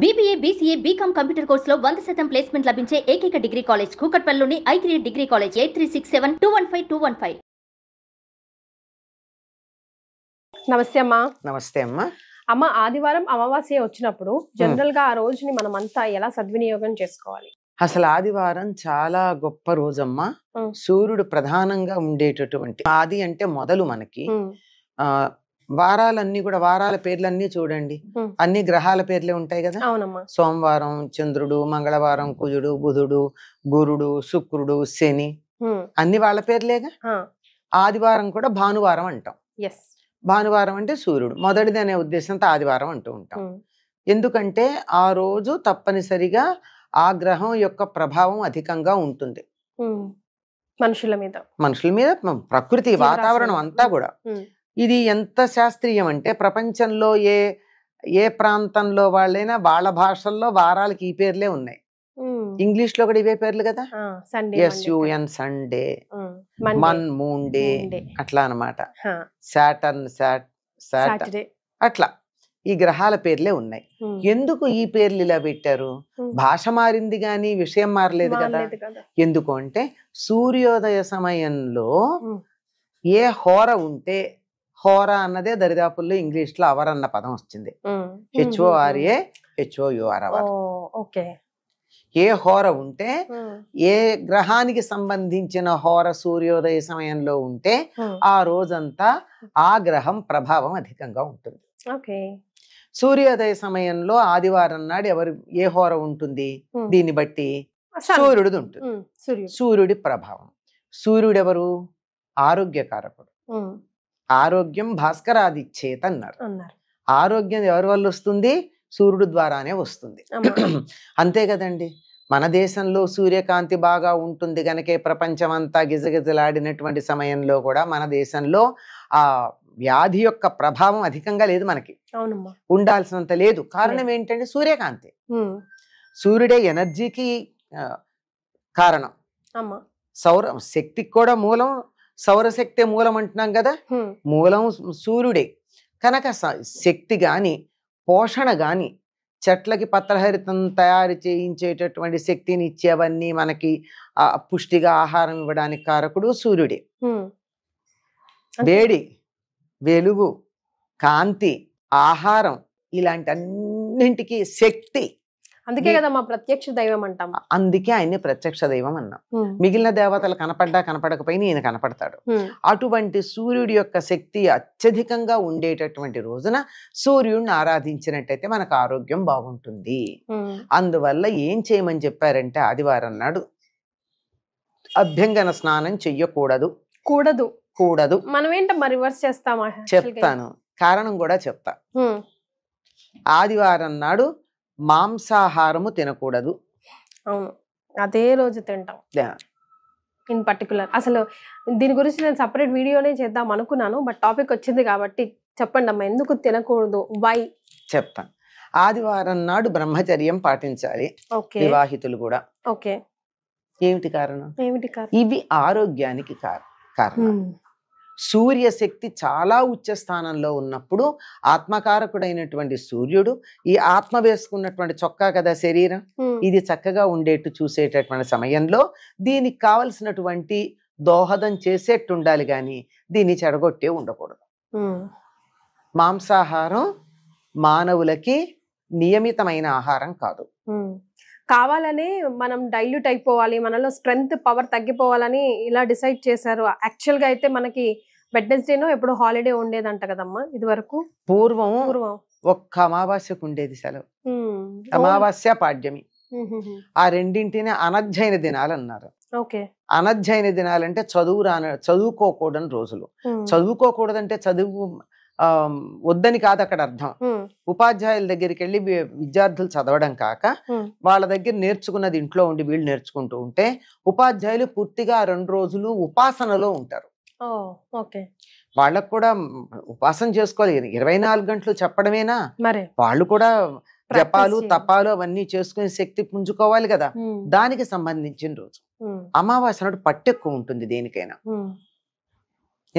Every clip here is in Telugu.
BBA, BCA, BCom కంప్యూటర్ కోర్సులో 100% ప్లేస్మెంట్ లభించే ఏకైక డిగ్రీ కాలేజ్ కూకట్పల్లిలోని ఐక్రియేట్ డిగ్రీ కాలేజ్ 8367215215. నమస్తే అమ్మా. నమస్తే అమ్మా. అమ్మ, ఆదివారం అమావాస్య వచ్చినప్పుడు జనరల్ గా ఆ రోజుని మనం అంతా ఎలా సద్వినియోగం చేసుకోవాలి? అసలు ఆదివారం చాలా గొప్ప రోజమ్మా. సూర్యుడు ప్రధానంగా ఉండేటటువంటి ఆది అంటే మొదలు మనకి వారాలన్నీ కూడా వారాల పేర్లన్నీ చూడండి, అన్ని గ్రహాల పేర్లే ఉంటాయి కదా. అవునమ్మా. సోమవారం చంద్రుడు, మంగళవారం కుజుడు, బుధుడు, గురుడు, శుక్రుడు, శని అన్ని వాళ్ళ పేర్లేగా. ఆదివారం కూడా భానువారం అంటాం. భానువారం అంటే సూర్యుడు మొదటిది అనే ఉద్దేశంతో ఆదివారం అంటూ ఉంటాం. ఎందుకంటే ఆ రోజు తప్పనిసరిగా ఆ గ్రహం యొక్క ప్రభావం అధికంగా ఉంటుంది మనుషుల మీద, ప్రకృతి వాతావరణం అంతా కూడా. ఇది ఎంత శాస్త్రీయం అంటే ప్రపంచంలో ఏ ప్రాంతంలో వాళ్ళైనా వాళ్ళ భాషల్లో వారాలకి ఈ పేర్లే ఉన్నాయి. ఇంగ్లీష్ లో కూడా ఇవే పేర్లు కదా. SUN Sunday, Mann moon day, అట్లా అనమాట. సాటర్న్ సాటర్డే, అట్లా ఈ గ్రహాల పేర్లే ఉన్నాయి. ఎందుకు ఈ పేర్లు ఇలా పెట్టారు? భాష మారింది గాని విషయం మారలేదు కదా. ఎందుకు అంటే సూర్యోదయ సమయంలో ఏ హోర ఉంటే, హోర అన్నదే దరిదాపుల్లో ఇంగ్లీష్ లో అవర్ అన్న పదం వచ్చింది. HORA hour. ఏ హోర ఉంటే, ఏ గ్రహానికి సంబంధించిన హోర సూర్యోదయ సమయంలో ఉంటే ఆ రోజంతా ఆ గ్రహం ప్రభావం అధికంగా ఉంటుంది. సూర్యోదయ సమయంలో ఆదివారం నాడు ఏ హోర ఉంటుంది, దీన్ని బట్టి సూర్యుడిది ఉంటుంది. సూర్యుడి ప్రభావం. సూర్యుడు ఎవరు? ఆరోగ్యకారకుడు. ఆరోగ్యం భాస్కరాదిచ్చేత అన్నారు. ఆరోగ్యం ఎవరి వల్ల వస్తుంది? సూర్యుడు ద్వారానే వస్తుంది. అంతే కదండి. మన దేశంలో సూర్యకాంతి బాగా ఉంటుంది గనకే ప్రపంచం అంతా గిజగిజలాడినటువంటి సమయంలో కూడా మన దేశంలో ఆ వ్యాధి యొక్క ప్రభావం అధికంగా లేదు. మనకి ఉండాల్సినంత లేదు. కారణం ఏంటంటే సూర్యకాంతి. సూర్యుడే ఎనర్జీకి కారణం. సౌర శక్తికి కూడా మూలం సౌరశక్తి మూలం అంటున్నాం కదా. మూలం సూర్యుడే కనుక శక్తి గాని పోషణ గాని చెట్లకి పత్రహరితం తయారు చేయించేటటువంటి శక్తిని ఇచ్చేవన్నీ మనకి పుష్టిగా ఆహారం ఇవ్వడానికి కారకుడు సూర్యుడే. వేడి, వెలుగు, కాంతి, ఆహారం ఇలాంటి అన్నింటికి శక్తి. అందుకే కదా మా ప్రత్యక్ష దైవం అంటాం. అందుకే ఆయన్ని ప్రత్యక్ష దైవం అన్నాం. మిగిలిన దేవతలు కనపడ్డా కనపడకపోయినా ఈయన కనపడతాడు. అటువంటి సూర్యుడి యొక్క శక్తి అత్యధికంగా ఉండేటటువంటి రోజున సూర్యుడిని ఆరాధించినట్టయితే మనకు ఆరోగ్యం బాగుంటుంది. అందువల్ల ఏం చేయమని చెప్పారంటే ఆదివారం నాడు అభ్యంగన స్నానం చెయ్యకూడదు. కూడదు. మనం ఏంటమ్మా రివర్స్ చేస్తామా? చెప్తాను, కారణం కూడా చెప్తా. ఆదివారం నాడు మాంసాహారము తినకూడదు. అవును, అదే రోజు తింటాం ఇన్ పర్టికులర్. అసలు దీని గురించి నేను సపరేట్ వీడియోనే చేద్దాం అనుకున్నాను, బట్ టాపిక్ వచ్చింది కాబట్టి చెప్పండి అమ్మా, ఎందుకు తినకూడదు, వై చెప్తాను. ఆదివారం నాడు బ్రహ్మచర్యం పాటించాలి వివాహితులు కూడా. ఏమిటి కారణం? ఇవి ఆరోగ్యానికి కారణం. సూర్యశక్తి చాలా ఉచ్చ స్థానంలో ఉన్నప్పుడు ఆత్మకారకుడైనటువంటి సూర్యుడు ఈ ఆత్మ వేసుకున్నటువంటి చొక్కా కదా శరీరం, ఇది చక్కగా ఉండేట్టు చూసేటటువంటి సమయంలో దీనికి కావలసినటువంటి దోహదం చేసేట్టు ఉండాలి గాని దీన్ని చెడగొట్టే ఉండకూడదు. మాంసాహారం మానవులకి నియమితమైన ఆహారం కాదు. కావాలని మనం డైల్యూట్ అయిపోవాలి, మనలో స్ట్రెంగ్త్ పవర్ తగ్గిపోవాలని ఇలా డిసైడ్ చేశారు. యాక్చువల్ గా అయితే మనకి వెడ్నెస్డేనో ఎప్పుడు హాలిడే ఉండేదంట కదమ్మా ఇది వరకు. పూర్వం ఒక్క అమావాస్యకు ఉండేది సెలవు. అమావాస్య పాడ్యమి ఆ రెండింటిని అనధ్యయన దినాలు అన్నారు. అనధ్యయన దినాలంటే చదువుకోకూడని రోజులు. చదువుకోకూడదంటే చదువు వద్దని కాదు అక్కడ అర్థం. ఉపాధ్యాయుల దగ్గరికి వెళ్ళి విద్యార్థులు చదవడం కాక వాళ్ళ దగ్గర నేర్చుకున్నది ఇంట్లో ఉండి వీళ్ళు నేర్చుకుంటూ ఉంటే ఉపాధ్యాయులు పూర్తిగా 2 రోజులు ఉపాసనలో ఉంటారు. వాళ్ళకు కూడా ఉపాసన చేసుకోవాలి. 24 గంటలు చెప్పడమేనా, వాళ్ళు కూడా జపాలు తపాలు అవన్నీ చేసుకుని శక్తి పుంజుకోవాలి కదా. దానికి సంబంధించిన రోజు అమావాస్య నాడు పట్టెక్కువ ఉంటుంది దేనికైనా.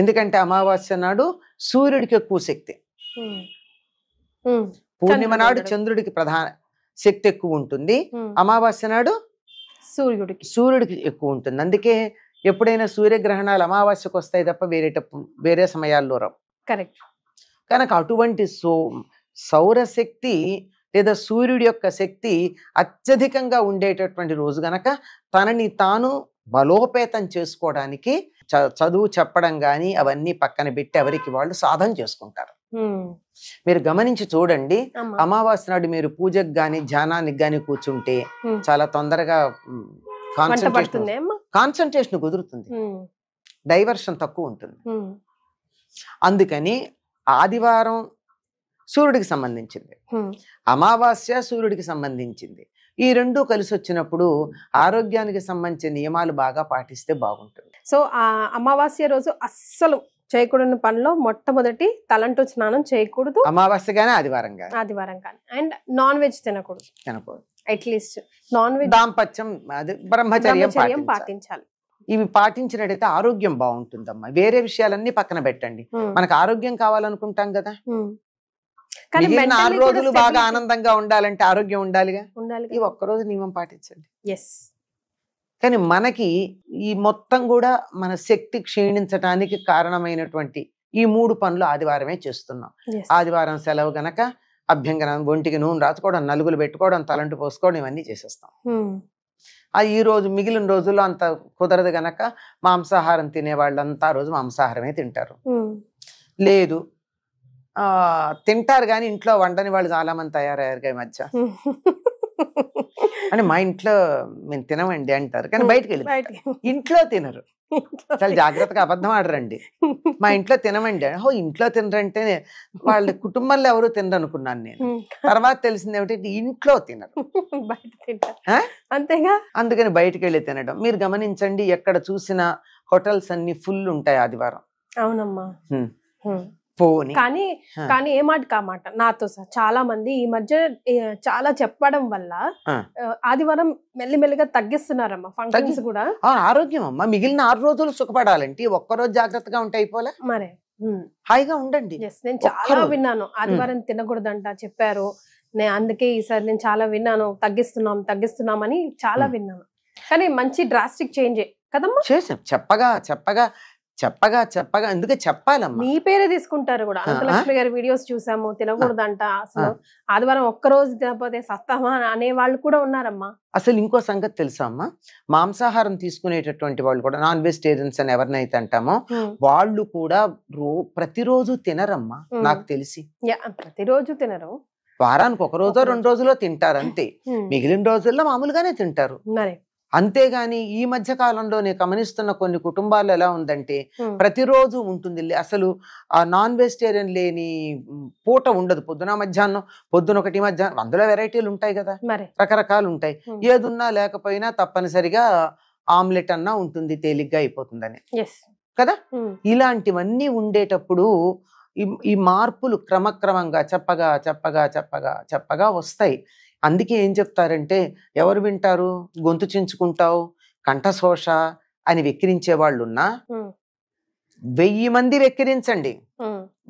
ఎందుకంటే అమావాస్య నాడు సూర్యుడికి ఎక్కువ శక్తి, పూర్ణిమ నాడు చంద్రుడికి శక్తి ఎక్కువ ఉంటుంది, అమావాస్య నాడు సూర్యుడికి ఎక్కువ ఉంటుంది. అందుకే ఎప్పుడైనా సూర్యగ్రహణాలు అమావాస్యకు వస్తాయి తప్ప వేరే సమయాల్లో రావు. కరెక్ట్. కనుక అటువంటి సౌరశక్తి లేదా సూర్యుడి యొక్క శక్తి అత్యధికంగా ఉండేటటువంటి రోజు గనక తనని తాను బలోపేతం చేసుకోవడానికి చదువు చెప్పడం కానీ అవన్నీ పక్కన పెట్టి ఎవరికి వాళ్ళు సాధన చేసుకుంటారు. మీరు గమనించి చూడండి, అమావాస్య నాడు మీరు పూజకు గాని ధ్యానానికి గాని కూర్చుంటే చాలా తొందరగా కాన్సన్ట్రేషన్ కుదురుతుంది, డైవర్షన్ తక్కువ ఉంటుంది. అందుకని ఆదివారం సూర్యుడికి సంబంధించింది, అమావాస్య సూర్యుడికి సంబంధించింది. ఈ రెండు కలిసి వచ్చినప్పుడు ఆరోగ్యానికి సంబంధించిన నియమాలు బాగా పాటిస్తే బాగుంటుంది. సో ఆ అమావాస్య రోజు అస్సలు చేయకూడని పనిలో మొట్టమొదటి తలంటు స్నానం చేయకూడదు, అమావాస్య గానీ ఆదివారం కానీ. అండ్ నాన్ వెజ్ తినకూడదు. అట్లీస్ట్ నాన్ వెజ్, దాంపత్యం, బ్రహ్మచర్యం పాటించాలి. ఇవి పాటించినట్టయితే ఆరోగ్యం బాగుంటుందమ్మా. వేరే విషయాలన్నీ పక్కన పెట్టండి, మనకు ఆరోగ్యం కావాలనుకుంటాం కదా. మిగిలిన 6 రోజులు బాగా ఆనందంగా ఉండాలంటే ఆరోగ్యం ఉండాలిగా. ఈ ఒక్కరోజు నియమం పాటించండి. కానీ మనకి ఈ మొత్తం కూడా మన శక్తి క్షీణించడానికి కారణమైనటువంటి ఈ 3 పనులు ఆదివారమే చేస్తున్నాం. ఆదివారం సెలవు గనక అభ్యంగనం, ఒంటికి నూనె రాసుకోవడం, నలుగులు పెట్టుకోవడం, తలంటు పోసుకోవడం, ఇవన్నీ చేసేస్తాం. అది ఈ రోజు మిగిలిన రోజుల్లో అంత కుదరదు గనక మాంసాహారం తినే వాళ్ళంతా రోజు మాంసాహారమే తింటారు. లేదు తింటారు కానీ ఇంట్లో వండని వాళ్ళు చాలా మంది తయారయ్యారు ఈ మధ్య. అంటే మా ఇంట్లో మేము తినమండి అంటారు, కానీ బయటకు వెళ్ళి ఇంట్లో తినరు. చాలా జాగ్రత్తగా అబద్ధం ఆడరండి. మా ఇంట్లో తినమండి, ఇంట్లో తినరంటే వాళ్ళ కుటుంబంలో ఎవరు తినరు అనుకున్నాను నేను. తర్వాత తెలిసింది ఏమిటంటే ఇంట్లో తినరు, అంతేగా. అందుకని బయటకు వెళ్ళి తినడం. మీరు గమనించండి, ఎక్కడ చూసినా హోటల్స్ అన్ని ఫుల్ ఉంటాయి ఆదివారం. అవునమ్మా. పోనీ కానీ ఏ మాట కామాట నాతో చాలా మంది ఈ మధ్య చాలా చెప్పడం వల్ల ఆదివారం మెల్లిమెల్లిగా తగ్గిస్తున్నారమ్మా ఫంక్షన్స్ కూడా. ఆరోగ్యం అమ్మా, మిగిలిన 6 రోజులు సుఖపడాలంటే ఒక్కరోజు జాగ్రత్తగా ఉంటే అయిపోలే. మరే హాయిగా ఉండండి. నేను చాలా విన్నాను ఆదివారం తినకూడదంట చెప్పారు. అందుకే ఈసారి నేను చాలా విన్నాను, తగ్గిస్తున్నామని చాలా విన్నాను. కానీ మంచి డ్రాస్టిక్ చేంజ్ కదమ్మా. చేసాం, చెప్పగా ఎందుకే చెప్పాలమ్మా. మీ పేరే తీసుకుంటారు కూడా. అనంతలక్ష్మి గారి వీడియోస్ చూసాము, తినకూడదంట, అసలు ఆదివారం ఒక్కరోజు తినకపోతే సస్తామా అనే వాళ్ళు కూడా ఉన్నారమ్మా. అసలు ఇంకో సంగతి తెలుసా అమ్మా, మాంసాహారం తీసుకునేటటువంటి వాళ్ళు కూడా, నాన్ వెజిటేరియన్స్ అని ఎవరినైతే అంటామో వాళ్ళు కూడా ప్రతిరోజు తినరమ్మా నాకు తెలిసి. ప్రతిరోజు తినరు, వారానికి 1 రోజో 2 రోజులో తింటారు అంతే. మిగిలిన రోజుల్లో మామూలుగానే తింటారు. అంతేగాని ఈ మధ్య కాలంలో నేను గమనిస్తున్న కొన్ని కుటుంబాల్లో ఎలా ఉందంటే ప్రతిరోజు ఉంటుంది. అసలు ఆ నాన్ వెజిటేరియన్ లేని పూట ఉండదు. పొద్దున మధ్యాహ్నం, పొద్దున ఒకటి మధ్యాహ్నం, అందులో వెరైటీలు ఉంటాయి కదా, రకరకాలు ఉంటాయి. ఏదున్నా లేకపోయినా తప్పనిసరిగా ఆమ్లెట్ అన్నా ఉంటుంది, తేలిగ్గా అయిపోతుందని కదా. ఇలాంటివన్నీ ఉండేటప్పుడు ఈ మార్పులు క్రమక్రమంగా చెప్పగా వస్తాయి. అందుకే ఏం చెప్తారంటే, ఎవరు వింటారు, గొంతు చించుకుంటావు, కంఠశోష అని వెక్కిరించే వాళ్ళున్నా 1000 మంది వెక్కిరించండి,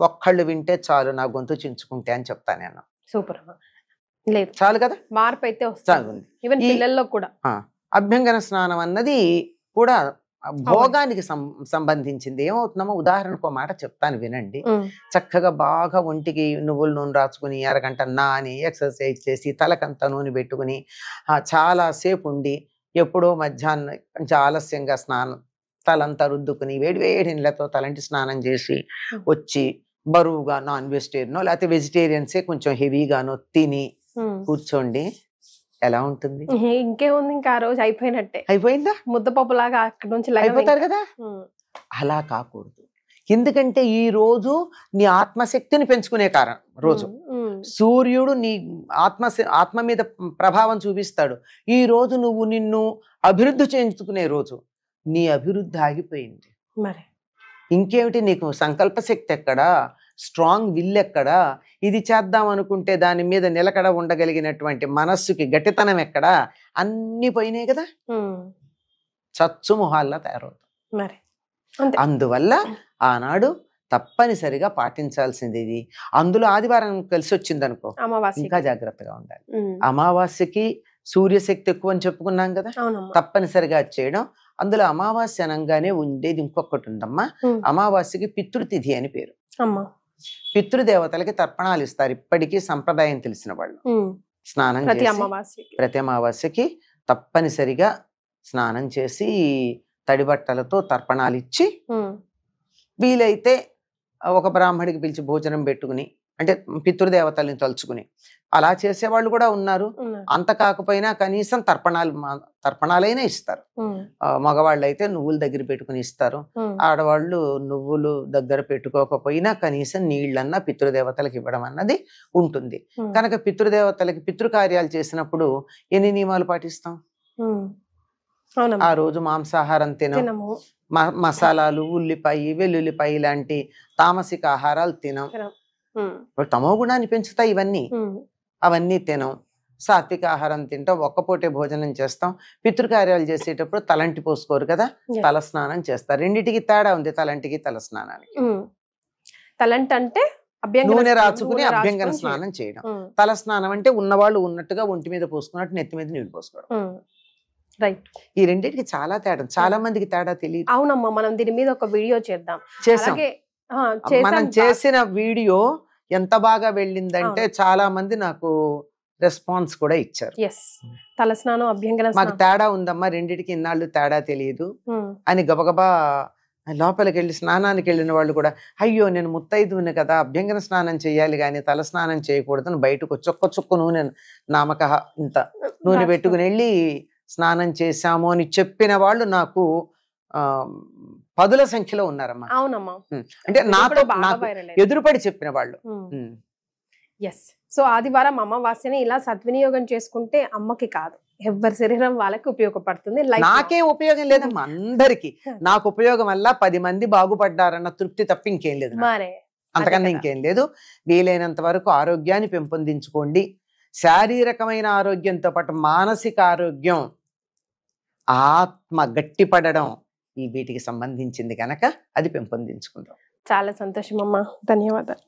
ఒక్కళ్ళు వింటే చాలు నా గొంతు చించుకుంటే అని చెప్తాను నేను. సూపర్, లేదు చాలు కదా, మార్పు అయితే వస్తుంది. ఈవెన్ పిల్లల్లో కూడా అభ్యంగన స్నానం అన్నది కూడా భోగానికి సంబంధించింది. ఏమవుతుందమ్మా, ఉదాహరణకు మాట చెప్తాను వినండి. చక్కగా బాగా ఒంటికి నువ్వుల నూనె రాసుకుని అరగంట నాని ఎక్సర్సైజ్ చేసి తలకంతా నూనె పెట్టుకుని చాలా సేపు ఉండి ఎప్పుడో మధ్యాహ్నం కొంచెం ఆలస్యంగా స్నానం తలంతా రుద్దుకుని వేడి నీళ్ళతో తలంటి స్నానం చేసి వచ్చి బరువుగా నాన్ వెజిటేరియనో లేకపోతే వెజిటేరియన్సే కొంచెం హెవీగానో తిని కూర్చోండి, ఎలా ఉంటుంది? ఇంకేముంది, ఇంకా ఆ రోజు అయిపోయిందా, ముద్దపప్పులాగా అక్కడ నుంచి అయిపోతారు కదా. అలా కాకూడదు. ఎందుకంటే ఈ రోజు నీ ఆత్మశక్తిని పెంచుకునే రోజు. సూర్యుడు నీ ఆత్మ మీద ప్రభావం చూపిస్తాడు. ఈ రోజు నువ్వు నిన్ను అభివృద్ధి చేయించుకునే రోజు. నీ అభివృద్ధి ఆగిపోయింది, మరి ఇంకేమిటి? నీకు సంకల్ప శక్తి ఎక్కడా, స్ట్రాంగ్ విల్ ఎక్కడా? ఇది చేద్దాం అనుకుంటే దాని మీద నిలకడ ఉండగలిగినటువంటి మనస్సుకి గట్టితనం ఎక్కడా? అన్ని పోయినాయి కదా, చచ్చు మొహాల్లా తయారవుతాం. మరి అందువల్ల ఆనాడు తప్పనిసరిగా పాటించాల్సింది ఇది. అందులో ఆదివారం కలిసి వచ్చింది అనుకో అమావాస్య ఇంకా జాగ్రత్తగా ఉండాలి. అమావాస్యకి సూర్యశక్తి ఎక్కువ అని చెప్పుకున్నాం కదా, తప్పనిసరిగా చేయడం. అందులో అమావాస్య అనగానే ఉండేది ఇంకొకటి ఉందమ్మా, అమావాస్యకి పితృతిథి అని పేరు. పితృదేవతలకి తర్పణాలు ఇస్తారు ఇప్పటికీ సంప్రదాయం తెలిసిన వాళ్ళు. స్నానం చేసి ప్రతి అమావాస్యకి తప్పనిసరిగా స్నానం చేసి తడి బట్టలతో తర్పణాలు ఇచ్చి వీలైతే ఒక బ్రాహ్మడికి పిలిచి భోజనం పెట్టుకుని, అంటే పితృదేవతల్ని తలుచుకుని అలా చేసేవాళ్ళు కూడా ఉన్నారు. అంత కాకపోయినా కనీసం తర్పణాలైనా ఇస్తారు. మగవాళ్ళు అయితే నువ్వులు దగ్గర పెట్టుకుని ఇస్తారు, ఆడవాళ్ళు నువ్వులు దగ్గర పెట్టుకోకపోయినా కనీసం నీళ్ళన్నా పితృదేవతలకు ఇవ్వడం అన్నది ఉంటుంది. కనుక పితృదేవతలకి పితృకార్యాలు చేసినప్పుడు ఎన్ని నియమాలు పాటిస్తాం? ఆ రోజు మాంసాహారం తినము, మసాలాలు, ఉల్లిపాయ, వెల్లుల్లిపాయ లాంటి తామసిక ఆహారాలు తినం. తమో గుణాన్ని పెంచుతాయి ఇవన్నీ, అవన్నీ తినం. సాత్విక ఆహారం తింటాం, ఒక్కపూటే భోజనం చేస్తాం. పితృకార్యాలు చేసేటప్పుడు తలంటి పోసుకోరు కదా, తల స్నానం చేస్తారు. రెండిటికి తేడా ఉంది, తలంటికి తల స్నానానికి. తలంటి అంటే నూనె రాచుకుని అభ్యంగన స్నానం చేయడం. తల స్నానం అంటే ఉన్నవాళ్ళు ఉన్నట్టుగా ఒంటి మీద పోసుకున్నట్టు నెత్తి మీద నీళ్ళు పోసుకోవడం. రైట్. ఈ రెండింటికి చాలా తేడా, చాలా మందికి తేడా తెలియదు. అవునమ్మా, మనం దీని మీద ఒక వీడియో చేద్దాం. మనం చేసిన వీడియో ఎంత బాగా వెళ్ళిందంటే చాలా మంది నాకు రెస్పాన్స్ కూడా ఇచ్చారు. తలస్నానం, అభ్యంగన మాకు తేడా ఉందమ్మా, రెండిటికి ఇన్నాళ్ళు తేడా తెలియదు అని గబగబా లోపలికి వెళ్ళి స్నానానికి వెళ్ళిన వాళ్ళు కూడా, అయ్యో నేను ముత్తైదువుని కదా, అభ్యంగన స్నానం చేయాలి కానీ తల స్నానం చేయకూడదని బయటకు చొక్క చొక్క నూనె నామక ఇంత నూనె పెట్టుకుని వెళ్ళి స్నానం చేశాము అని చెప్పిన వాళ్ళు నాకు పదుల సంఖ్యలో ఉన్నారమ్మా. అవునమ్మా, అంటే నాతో ఎదురుపడి చెప్పిన వాళ్ళు. సో ఆదివారం అమావాస్యని ఇలా సద్వినియోగం చేసుకుంటే అమ్మకి కాదు, ఎవరి శరీరం వాళ్ళకి ఉపయోగపడుతుంది. నాకేం ఉపయోగం లేదమ్మా, అందరికి నాకు ఉపయోగం వల్ల 10 మంది బాగుపడ్డారన్న తృప్తి తప్ప ఇంకేం లేదు, అంతకన్నా ఇంకేం లేదు. వీలైనంత వరకు ఆరోగ్యాన్ని పెంపొందించుకోండి. శారీరకమైన ఆరోగ్యంతో పాటు మానసిక ఆరోగ్యం, ఆత్మ గట్టిపడడం, ఈ వీటికి సంబంధించింది కనుక అది పెంపొందించుకుందాం. చాలా సంతోషం అమ్మా, ధన్యవాదాలు.